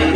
Let's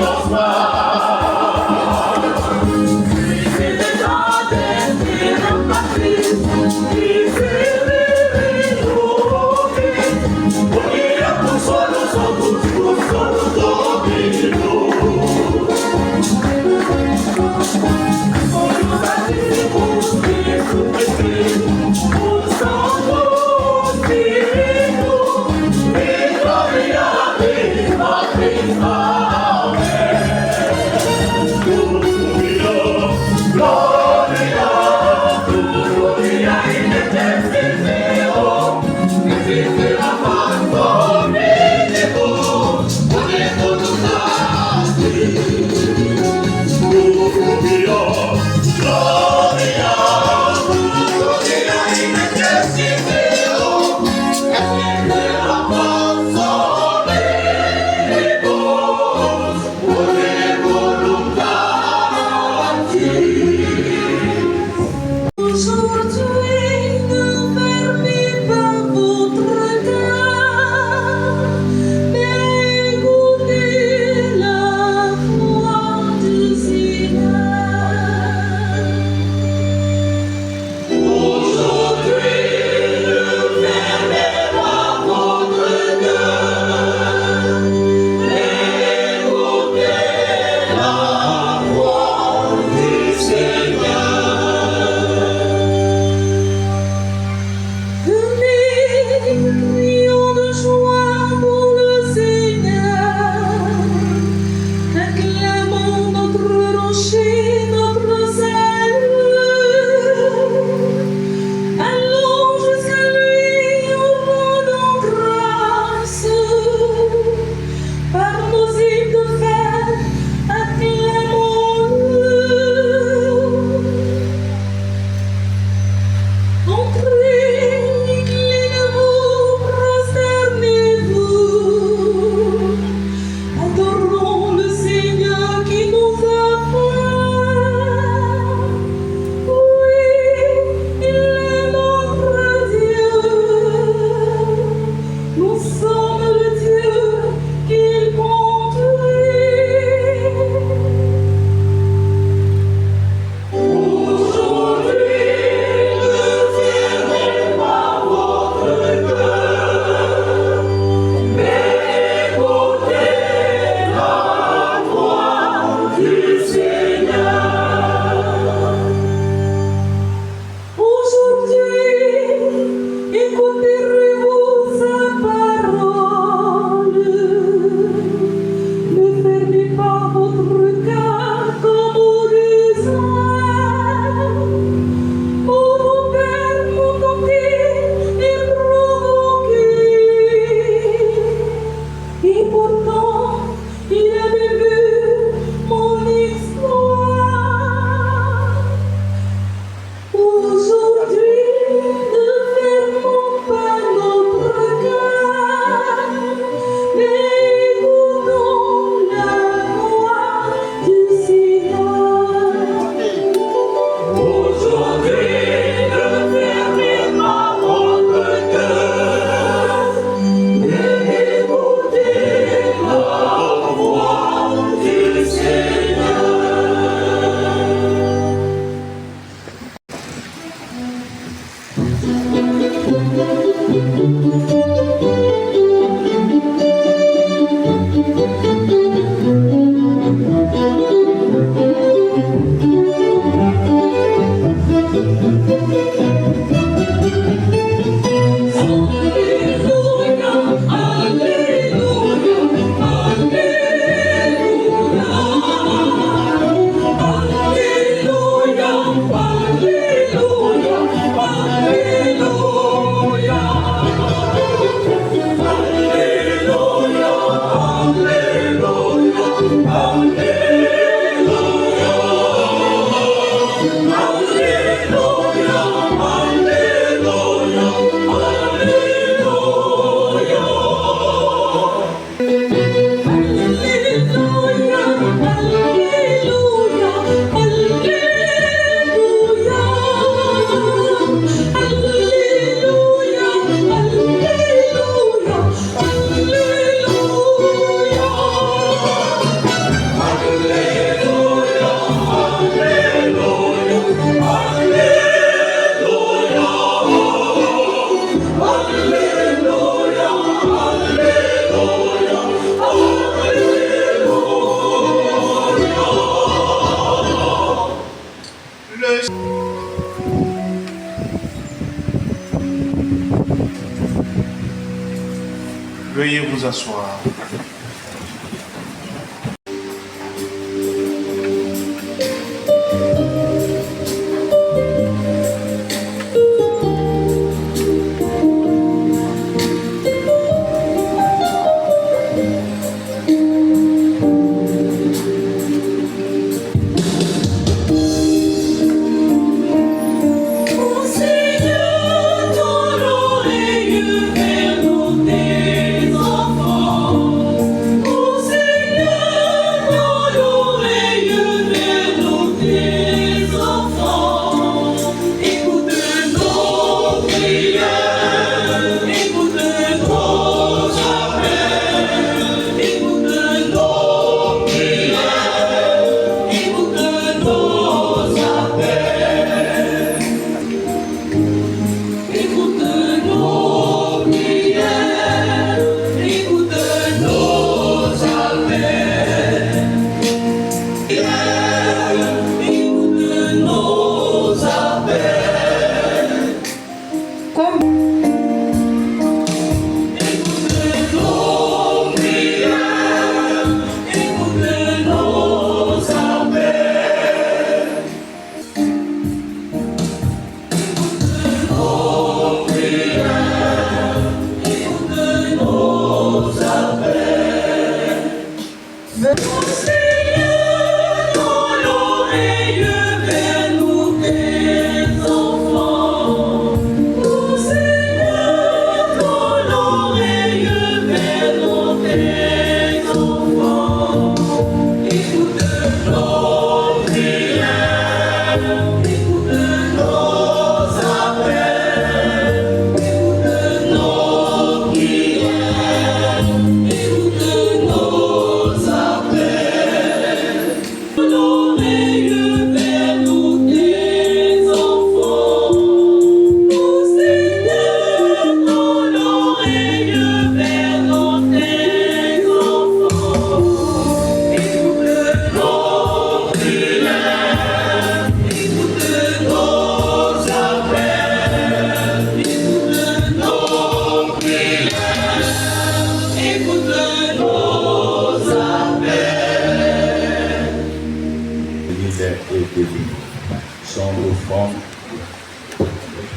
Veuillez vous asseoir.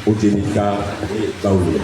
Otenika et Baoulé.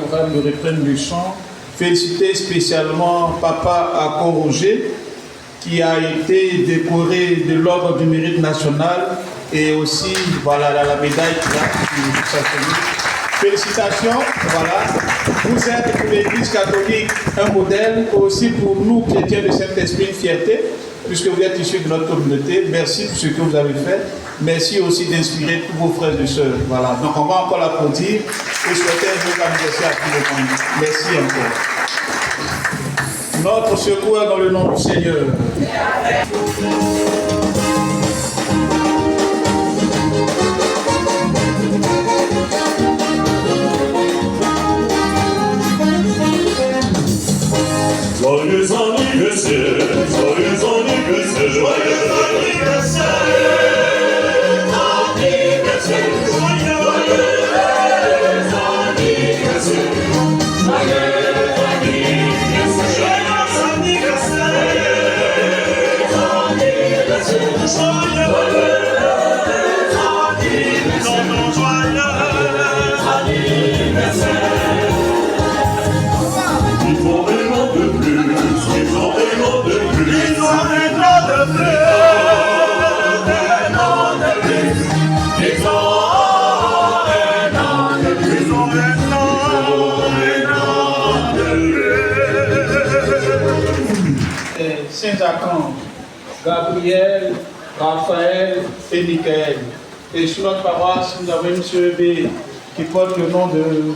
programme de reprendre du chant. Féliciter spécialement Papa Akon Roger, qui a été décoré de l'Ordre du Mérite National et aussi voilà, la médaille qu'il a. Félicitations, voilà. Vous êtes pour l'Église catholique un modèle, aussi pour nous chrétiens de Saint-Esprit une fierté, puisque vous êtes issus de notre communauté. Merci pour ce que vous avez fait. Merci aussi d'inspirer tous vos frères et sœurs. Voilà. Donc on va encore l'applaudir et souhaiter un joyeux anniversaire à tout le monde. Merci encore. Notre secours dans le nom du Seigneur. Joyeux anniversaire, joyeux anniversaire, joyeux anniversaire, anniversaire, joyeux anniversaire, Saint-Archange, Gabriel, Raphaël et Michael. Et sur notre paroisse, nous avons une sœur B qui porte le nom de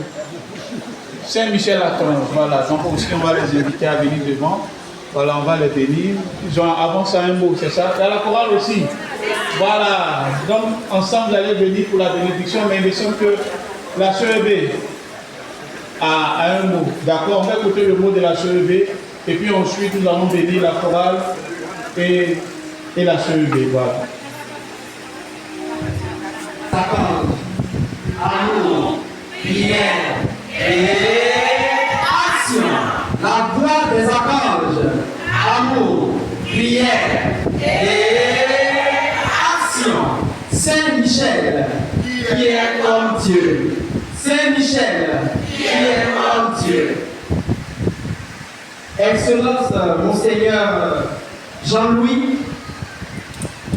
Saint-Michel-Archange. Voilà, donc aussi on va les inviter à venir devant. Voilà, on va les bénir. Ils ont avancé un mot, c'est ça? Et à la chorale aussi. Voilà, donc ensemble, vous allez venir pour la bénédiction, mais il me semble que la sœur B a un mot. D'accord, on va écouter le mot de la sœur B. Et puis ensuite, nous allons bénir la chorale et la sœur B. Voilà. Amour, prière et action. La voix des archanges. Amour, prière et action. Saint-Michel, qui est comme Dieu. Saint-Michel, qui est comme Dieu. Excellence, Monseigneur Jean-Louis,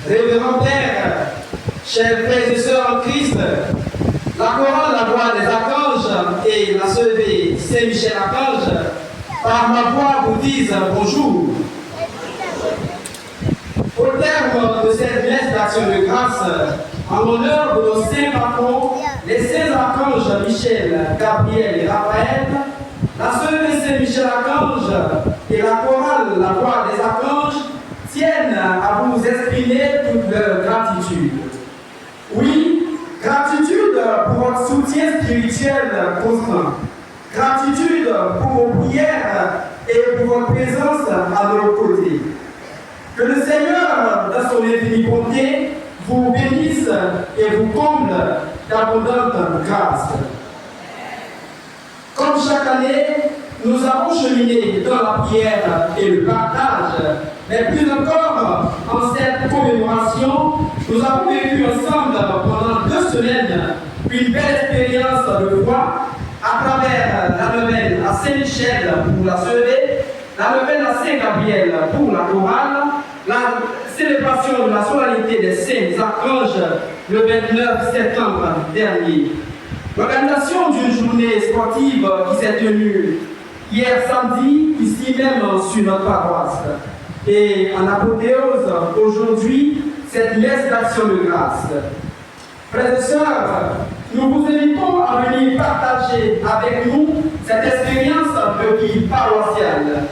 Révérend Père, chers frères et sœurs en Christ, la chorale, la voix des archanges et la sœur Saint-Michel-Archange, par ma voix, vous disent bonjour. Au terme de cette messe d'action de grâce, en l'honneur de nos saints patrons, les saints archanges Michel, Gabriel et Raphaël, la sœur Saint-Michel-Archange et la chorale, la voix des archanges, tiennent à vous exprimer toute leur gratitude. Oui, gratitude pour votre soutien spirituel constant. Gratitude pour vos prières et pour votre présence à nos côtés. Que le Seigneur, dans son infinie bonté, vous bénisse et vous comble d'abondantes grâces. Comme chaque année, nous avons cheminé dans la prière et le partage, mais plus encore, en cette commémoration, nous avons vécu ensemble pendant 2 semaines une belle expérience de foi à travers la neuvaine à Saint-Michel pour la sœur, la neuvaine à Saint-Gabriel pour la chorale, la célébration de la solennité des saints archanges le 29 septembre dernier. L'organisation d'une journée sportive qui s'est tenue hier samedi, ici même sur notre paroisse. Et en apothéose, aujourd'hui, cette messe d'action de grâce. Frères et sœurs, nous vous invitons à venir partager avec nous cette expérience de vie paroissiale.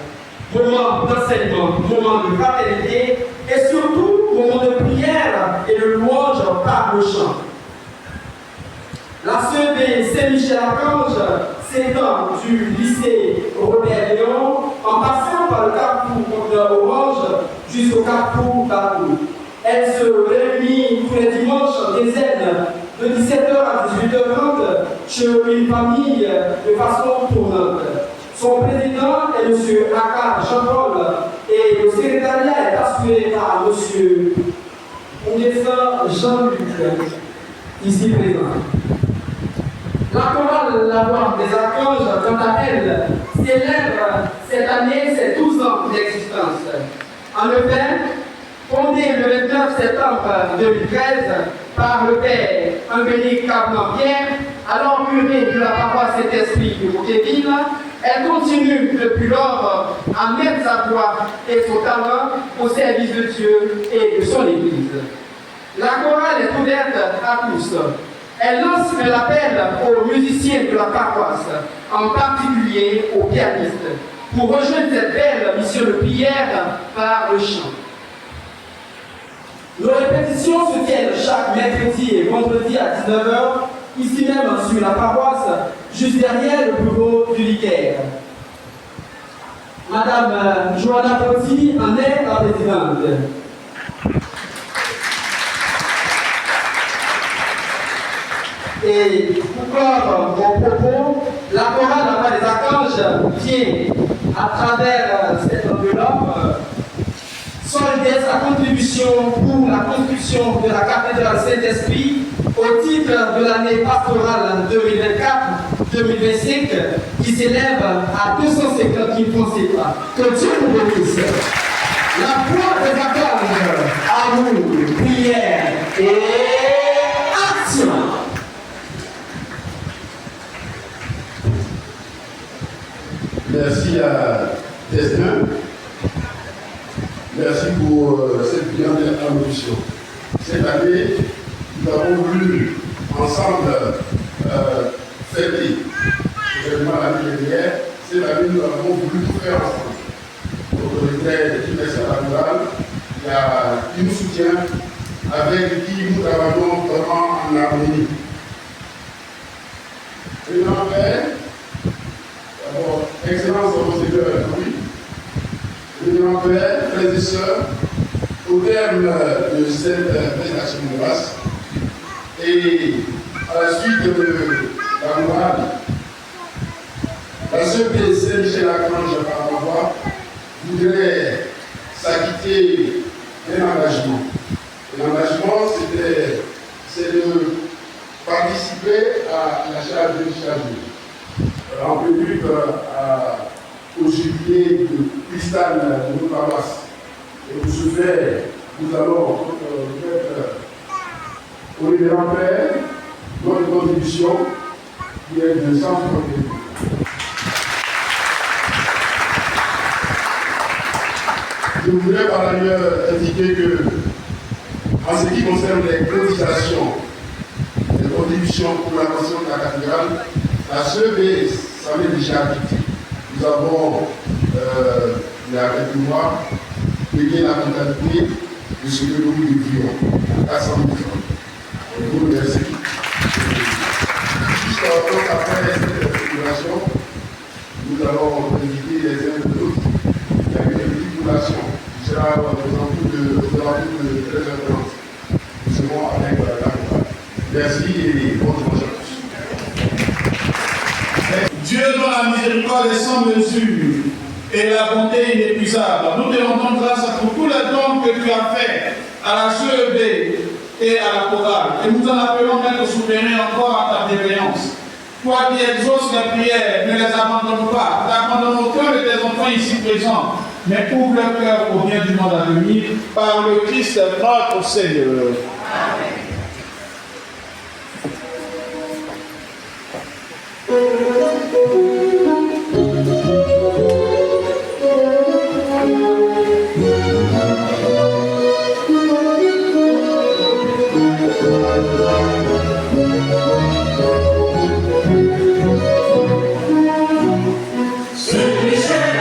Moment d'enseignement, moment de fraternité et surtout moment de prière et de louange par le chant. La sœur de Saint-Michel-Archange s'étend du lycée Robert Léon en passant par le carrefour Orange jusqu'au carrefour Batou. Elle se réunit tous les dimanches des aides de 17h à 18h30 chez une famille de façon tournante. Son président est M. Aka Jean-Paul et le secrétariat est assuré par M. Oudessa Jean-Luc, ici présent. La chorale La Voix des Archanges, quant à elle, célèbre cette année ses 12 ans d'existence. En effet, fondée le 29 septembre 2013 par le père Angélique Carpentier, alors curé de la paroisse Saint-Esprit de Bouquéville, elle continue depuis lors à mettre sa voix et son talent au service de Dieu et de son Église. La chorale est ouverte à tous. Elle lance un appel aux musiciens de la paroisse, en particulier aux pianistes, pour rejoindre cette belle mission de prière par le chant. Nos répétitions se tiennent chaque mercredi et vendredi à 19h, ici même sur la paroisse, juste derrière le bureau du vicaire. Madame Johanna Potti en est la présidente. Et pour clore mon propos, la chorale La Voix des Archanges tient à travers cette enveloppe solidaire sa contribution pour la construction de la cathédrale Saint-Esprit au titre de l'année pastorale 2024-2025 qui s'élève à 250 000 francs CFA. Que Dieu nous bénisse. La Voix des Archanges, amour, prière et action. Merci à Destin. Merci pour cette brillante allocution. Cette année, nous avons voulu ensemble fêter l'événement l'année dernière. Cette année, nous avons voulu tout faire ensemble. L'autorité qui est sur la rurale, qui nous soutient, avec qui nous travaillons vraiment en harmonie. Et d'abord, Excellence de Monseigneur Louis, le Père, frères et sœurs, au terme de cette présentation de grâce et à la suite de la morale, la sœur de Saint-Michel-Archange par ma voix voudrait s'acquitter d'un engagement. L'engagement, c'est de participer à la charge de charge. En prélude au jubilé de cristal de nos paroisses. Et pour ce faire, nous allons mettre au révérend Père notre contribution qui est de 100 francs. Je voudrais par ailleurs indiquer que, en ce qui concerne les cotisations, les contributions pour la construction de la cathédrale, la CEB s'en est déjà acquittée. Nous avons, il y a quelques mois, payé la totalité de ce que nous devions, 400 000 francs. Je vous remercie. Juste après cette circulation, nous allons inviter les uns et les autres. Il y a une petite population qui sera aux alentours de 13h30. Nous serons avec la campagne. Merci et bonne journée à tous. Dieu dont la miséricorde est sans mesure et la bonté inépuisable, nous te rendons grâce pour tous les dons que tu as faits à la CEB et à la chorale. Et nous en appelons Maître souverain encore à ta bienveillance. Toi qui exauces les prières, ne les abandonne pas. N'abandonne aucun de tes enfants ici présents, mais ouvre leur cœur au bien du monde à venir par le Christ notre Seigneur. Amen. Saint Michel,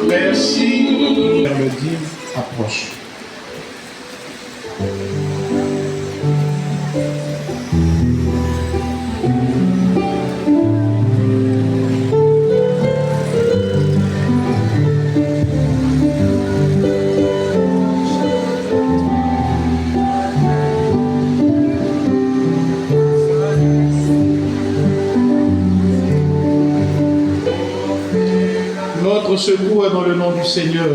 Merci. La mélodie approche. Notre secours est dans le nom du Seigneur.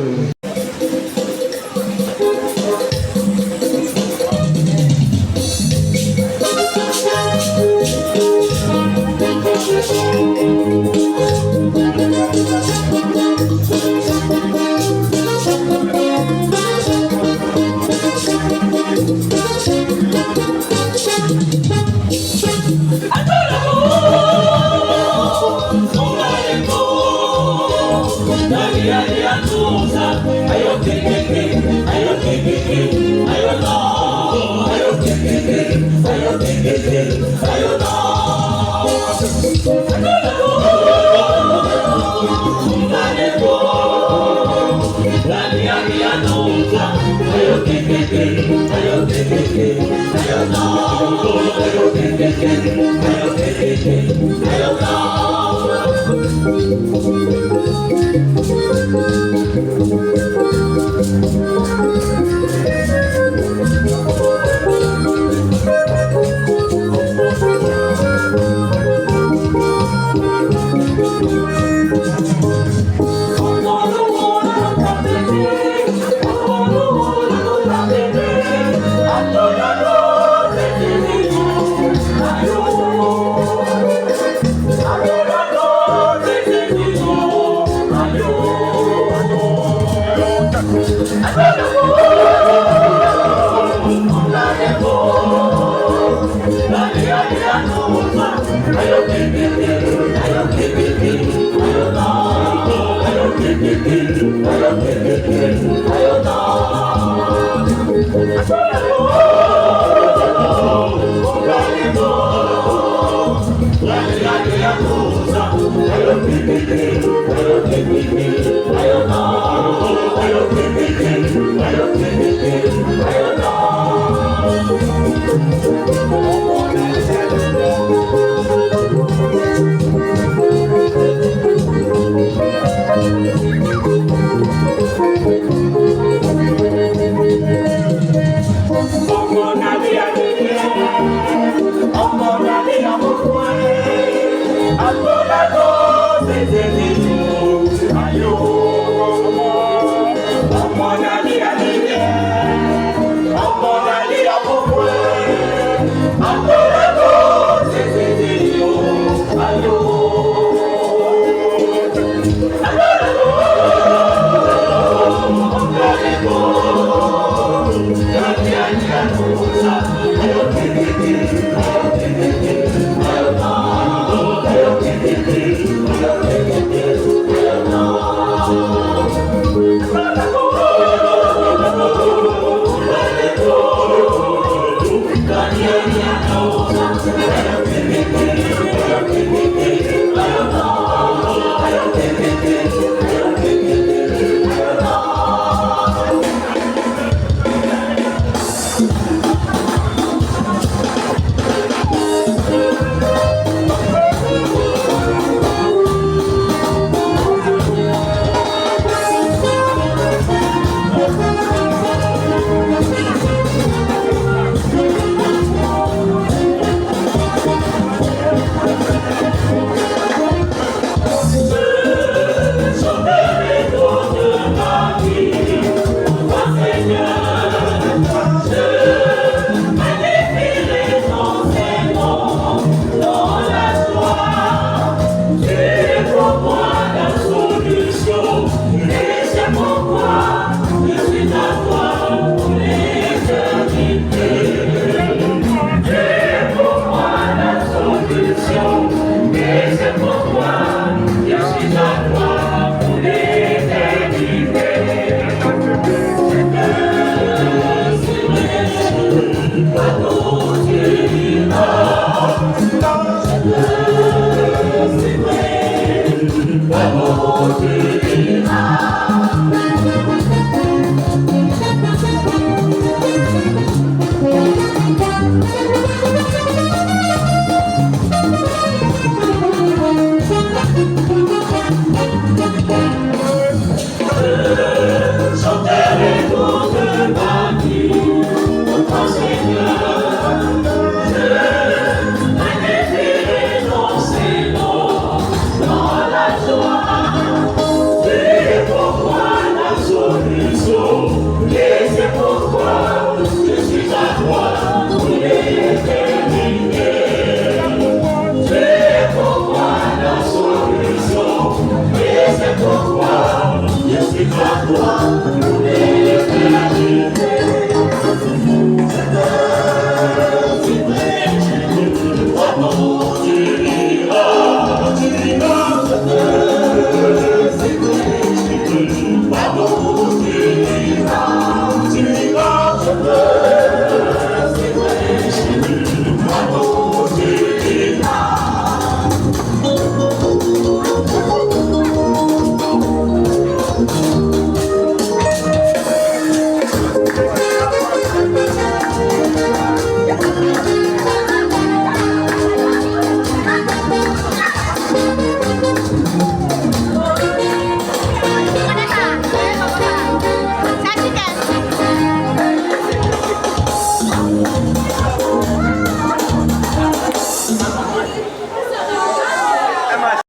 I'm